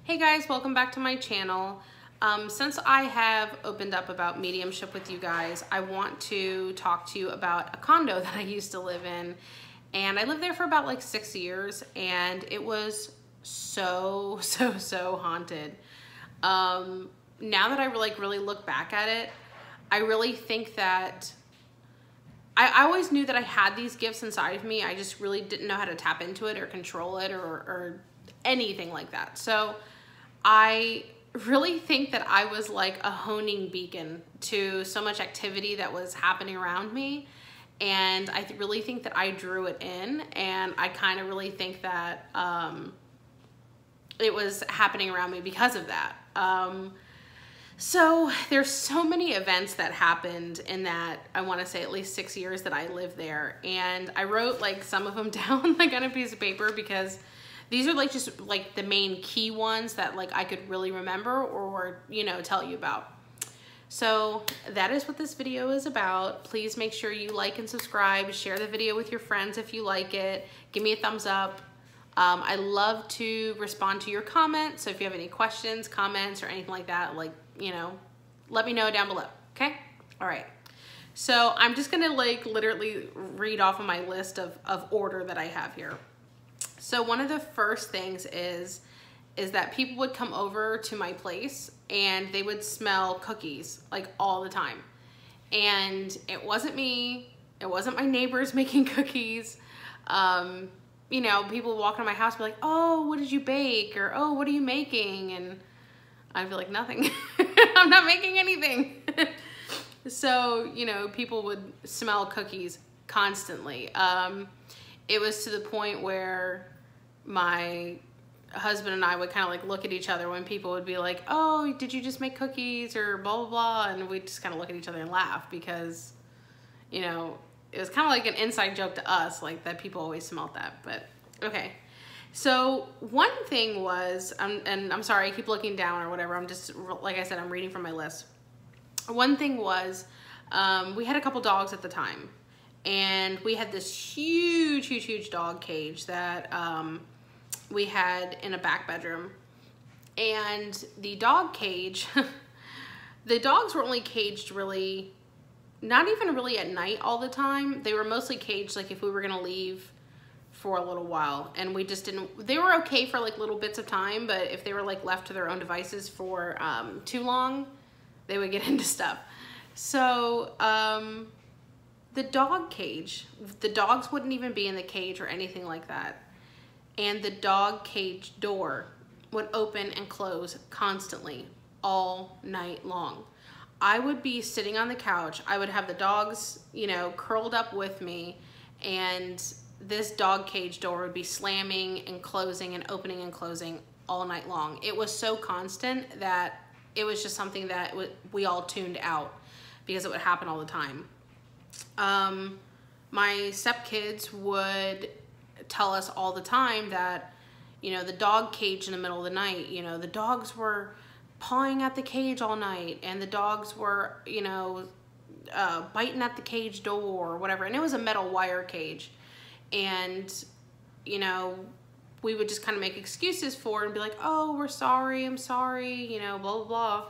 Hey guys, welcome back to my channel. Since I have opened up about mediumship with you guys, I want to talk to you about a condo that I used to live in. And I lived there for about like 6 years, and it was so haunted. Now that I really look back at it, I really think that I always knew that I had these gifts inside of me. I just really didn't know how to tap into it or control it or anything like that. So I really think that I was like a honing beacon to so much activity that was happening around me. And I really think that I drew it in, and I kind of really think that it was happening around me because of that. So there's so many events that happened in that, I want to say at least 6 years that I lived there. And I wrote like some of them down like on a piece of paper, because these are like just like the main key ones that like I could really remember or, you know, tell you about. So that is what this video is about. Please make sure you like and subscribe, share the video with your friends if you like it, give me a thumbs up. I love to respond to your comments. So if you have any questions, comments, or anything like that, like, you know, let me know down below, okay? All right. So I'm just gonna like literally read off of my list of order that I have here. So one of the first things is that people would come over to my place and they would smell cookies like all the time. And it wasn't me, it wasn't my neighbors making cookies. You know, people would walk into my house and be like, oh, what did you bake? Or, oh, what are you making? And I'd be like, nothing. I'm not making anything. So, you know, people would smell cookies constantly. It was to the point where my husband and I would kind of like look at each other when people would be like, oh, did you just make cookies or blah, blah, blah. And we'd just kind of look at each other and laugh because, you know, it was kind of like an inside joke to us, like that people always smelled that, but okay. So one thing was, and I'm sorry, I keep looking down or whatever. I'm just, like I said, I'm reading from my list. One thing was, we had a couple dogs at the time, and we had this huge dog cage that we had in a back bedroom. And the dog cage, the dogs were only caged really, not even really at night all the time. They were mostly caged like if we were gonna leave for a little while, and we just didn't, they were okay for like little bits of time, but if they were like left to their own devices for too long, they would get into stuff. So the dog cage, the dogs wouldn't even be in the cage or anything like that. And the dog cage door would open and close constantly all night long. I would be sitting on the couch. I would have the dogs, you know, curled up with me, and this dog cage door would be slamming and closing and opening and closing all night long. It was so constant that it was just something that we all tuned out because it would happen all the time. My stepkids would tell us all the time that, you know, the dog cage in the middle of the night, you know, the dogs were pawing at the cage all night, and the dogs were, you know, biting at the cage door or whatever. And it was a metal wire cage. And, you know, we would just kind of make excuses for it and be like, oh, we're sorry, I'm sorry, you know, blah, blah, blah.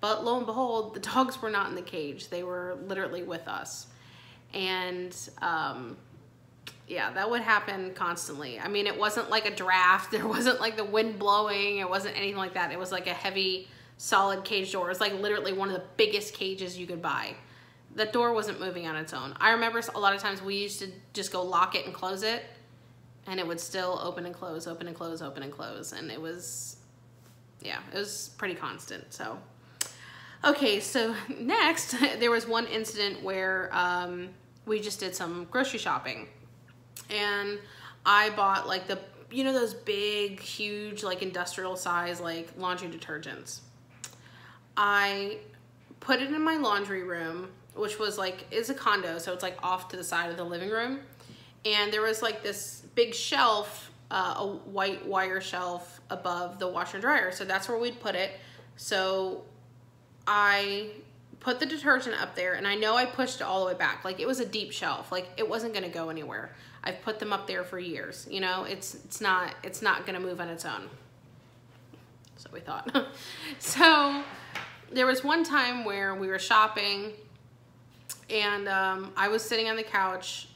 But lo and behold, the dogs were not in the cage. They were literally with us. And, yeah, that would happen constantly. I mean, it wasn't like a draft. There wasn't like the wind blowing. It wasn't anything like that. It was like a heavy, solid cage door. It was like literally one of the biggest cages you could buy. That door wasn't moving on its own. I remember a lot of times we used to just go lock it and close it, and it would still open and close, open and close, open and close. And it was, yeah, it was pretty constant. So, okay, so next, there was one incident where we just did some grocery shopping. And I bought like the, you know, those big, huge, like industrial size, like laundry detergents. I put it in my laundry room, which was like, is a condo. So it's like off to the side of the living room. And there was like this big shelf, a white wire shelf above the washer and dryer. So that's where we'd put it. So I put the detergent up there, and I know I pushed it all the way back. Like, it was a deep shelf. Like, it wasn't gonna go anywhere. I've put them up there for years. You know, it's not gonna move on its own. So we thought. So there was one time where we were shopping and I was sitting on the couch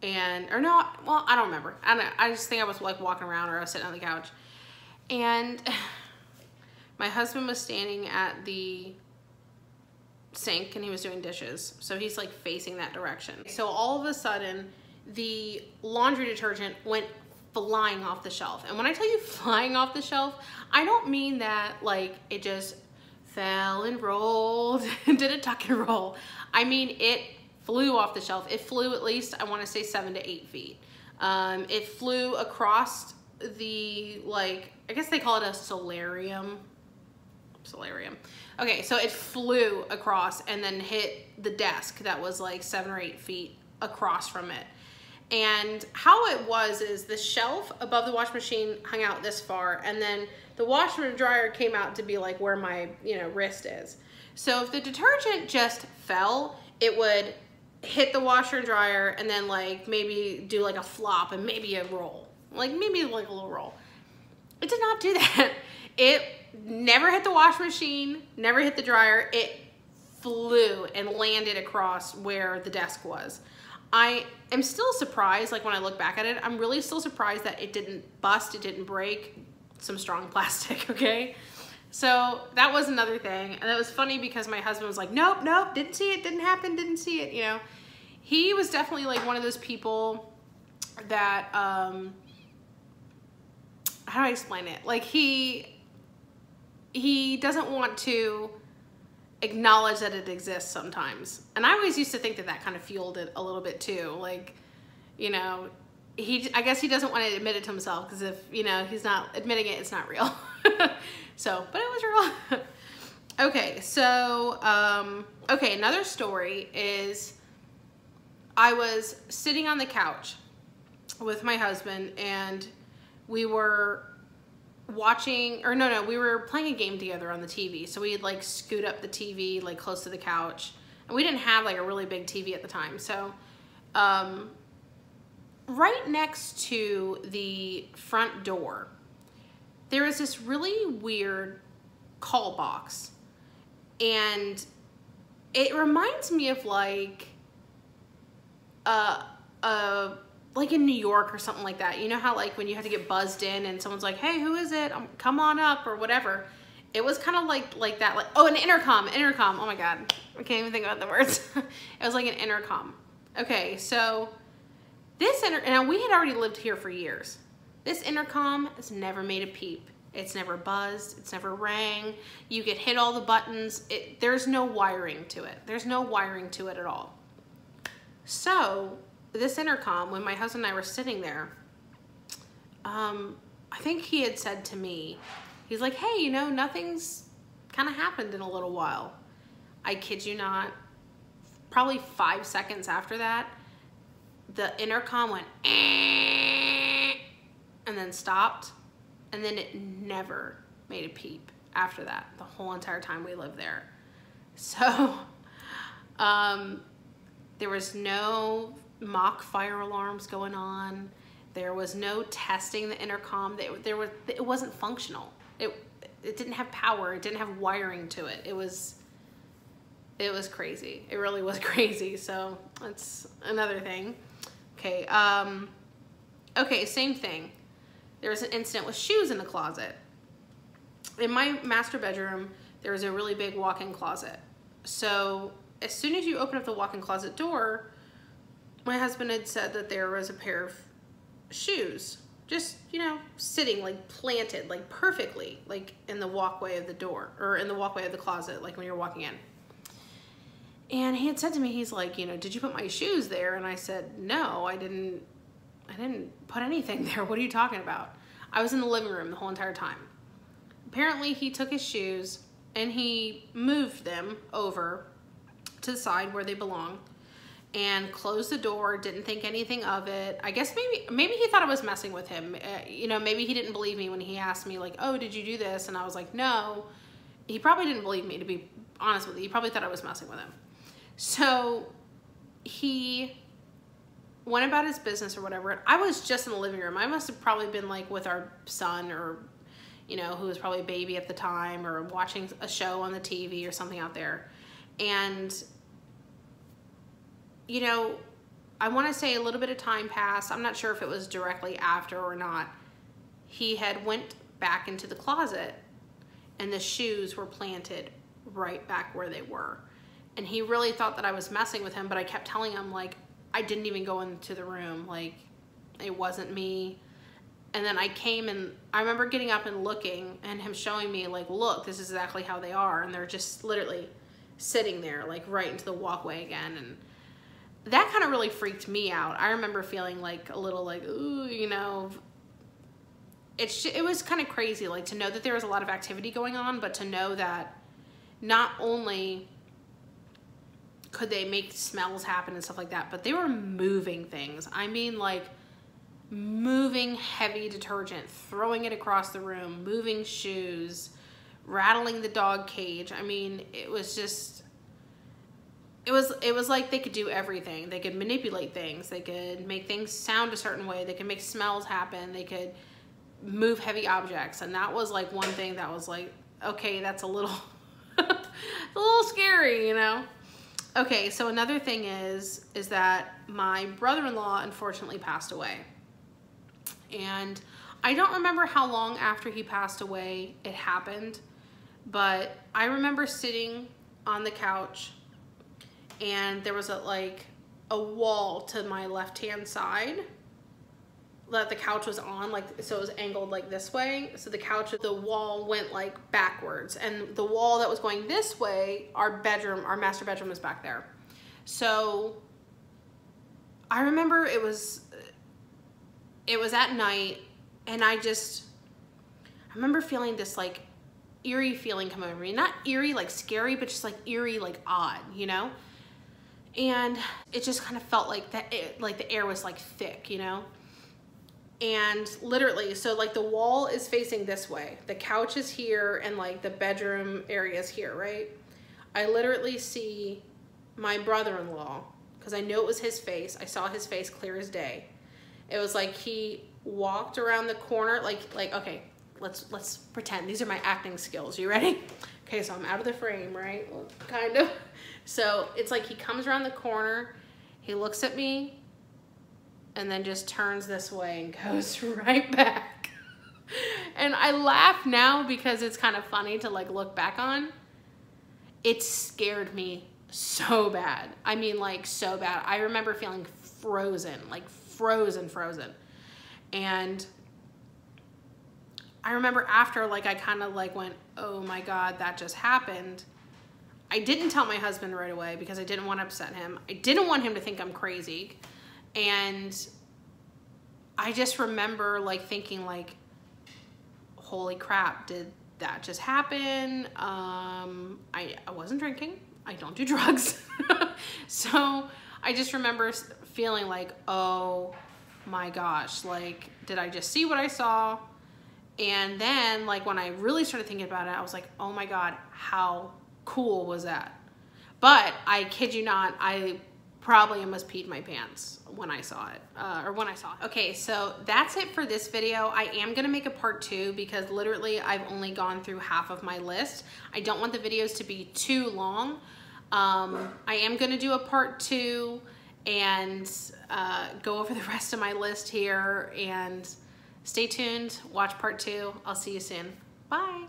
or no, well, I don't remember. I just think I was like walking around or I was sitting on the couch. And my husband was standing at the sink and he was doing dishes. So he's like facing that direction. So all of a sudden, the laundry detergent went flying off the shelf. And when I tell you flying off the shelf, I don't mean that like it just fell and rolled and did a tuck and roll. I mean, it flew off the shelf. It flew at least, I want to say 7 to 8 feet. It flew across the, like, I guess they call it a solarium. Okay, so it flew across and then hit the desk that was like 7 or 8 feet across from it. And how it was is the shelf above the washing machine hung out this far, and then the washer and dryer came out to be like where my, you know, wrist is. So if the detergent just fell, it would hit the washer and dryer and then like maybe do like a flop and maybe a roll. Like maybe like a little roll. It did not do that. It never hit the washing machine, never hit the dryer. It flew and landed across where the desk was. I am still surprised, like when I look back at it, I'm really still surprised that it didn't bust, it didn't break. Some strong plastic, okay? So that was another thing. And it was funny because my husband was like, nope, nope, didn't see it, didn't happen, didn't see it, you know? He was definitely like one of those people that, how do I explain it? Like he doesn't want to acknowledge that it exists sometimes. And I always used to think that that kind of fueled it a little bit too. Like, you know, I guess he doesn't want to admit it to himself because if, you know, he's not admitting it, it's not real. So, but it was real. Okay, so, okay, another story is I was sitting on the couch with my husband and we were watching, or no, we were playing a game together on the TV. So we'd like scoot up the TV like close to the couch. And we didn't have like a really big TV at the time. So, right next to the front door, there is this really weird call box. And it reminds me of like in New York or something like that. You know how like when you have to get buzzed in and someone's like, hey, who is it? Come on up or whatever. It was kind of like that. Like, oh, an intercom. Oh my God. I can't even think about the words. It was like an intercom. Okay, so now we had already lived here for years. This intercom has never made a peep. It's never buzzed. It's never rang. You could hit all the buttons. There's no wiring to it. There's no wiring to it at all. So this intercom, when my husband and I were sitting there, I think he had said to me, he's like, hey, you know, nothing's kind of happened in a little while. I kid you not, probably 5 seconds after that, the intercom went, and then stopped, and then it never made a peep after that, the whole entire time we lived there. So, there was no mock fire alarms going on. There was no testing the intercom. It wasn't functional. It didn't have power. It didn't have wiring to it. It was crazy. It really was crazy. So that's another thing. Okay. Okay. Same thing. There was an incident with shoes in the closet. In my master bedroom, there was a really big walk-in closet. So as soon as you open up the walk-in closet door, my husband had said that there was a pair of shoes just, you know, sitting like planted, like perfectly, like in the walkway of the door or in the walkway of the closet, like when you're walking in. And he had said to me, he's like, you know, did you put my shoes there? And I said, no, I didn't put anything there. What are you talking about? I was in the living room the whole entire time. Apparently he took his shoes and he moved them over to the side where they belong and closed the door, didn't think anything of it. I guess maybe he thought I was messing with him. You know, maybe he didn't believe me when he asked me like, oh, did you do this? And I was like, no. He probably didn't believe me, to be honest with you. He probably thought I was messing with him. So he went about his business or whatever. I was just in the living room. I must have probably been like with our son or, you know, who was probably a baby at the time or watching a show on the TV or something out there. And, you know, I want to say a little bit of time passed. I'm not sure if it was directly after or not. He had went back into the closet and the shoes were planted right back where they were. And he really thought that I was messing with him, but I kept telling him, like, I didn't even go into the room. Like, it wasn't me. And then I came and I remember getting up and looking and him showing me, like, look, this is exactly how they are. And they're just literally sitting there, like, right into the walkway again. And that kind of really freaked me out. I remember feeling like a little like, ooh, you know, it was kind of crazy, like, to know that there was a lot of activity going on, but to know that not only could they make smells happen and stuff like that, but they were moving things. I mean, like, moving heavy detergent, throwing it across the room, moving shoes, rattling the dog cage. I mean, it was just, it was like they could do everything. They could manipulate things. They could make things sound a certain way. They could make smells happen. They could move heavy objects. And that was like one thing that was like, okay, that's a little, a little scary, you know? Okay, so another thing is that my brother-in-law unfortunately passed away. And I don't remember how long after he passed away it happened, but I remember sitting on the couch and there was a wall to my left-hand side that the couch was on, like, so it was angled like this way. So the couch, the wall went like backwards, and the wall that was going this way, our bedroom, our master bedroom, was back there. So I remember it was at night, and I remember feeling this like eerie feeling come over me. Not eerie like scary, but just like eerie, like odd, you know? And it just kind of felt like like the air was like thick, you know? And literally, so like the wall is facing this way, the couch is here, and like the bedroom area is here, right? I literally see my brother-in-law, because I knew it was his face. I saw his face clear as day. It was like he walked around the corner, like okay, let's pretend. These are my acting skills. You ready? Okay, so I'm out of the frame, right? Well, kind of. So it's like he comes around the corner, he looks at me, and then just turns this way and goes right back. And I laugh now because it's kind of funny to like look back on. It scared me so bad. I mean, like, so bad. I remember feeling frozen, like frozen. And I remember after, like, I kind of like went, oh my God, that just happened. I didn't tell my husband right away because I didn't want to upset him. I didn't want him to think I'm crazy. And I just remember like thinking like, holy crap, did that just happen? I wasn't drinking. I don't do drugs. So I just remember feeling like, oh my gosh, like, did I just see what I saw? And then like when I really started thinking about it, I was like, oh my God, how cool was that? But I kid you not, I probably almost peed my pants when I saw it, Okay, so that's it for this video. I am gonna make a part 2 because literally I've only gone through half of my list. I don't want the videos to be too long. I am gonna do a part 2 and go over the rest of my list here, and stay tuned, watch part 2. I'll see you soon. Bye.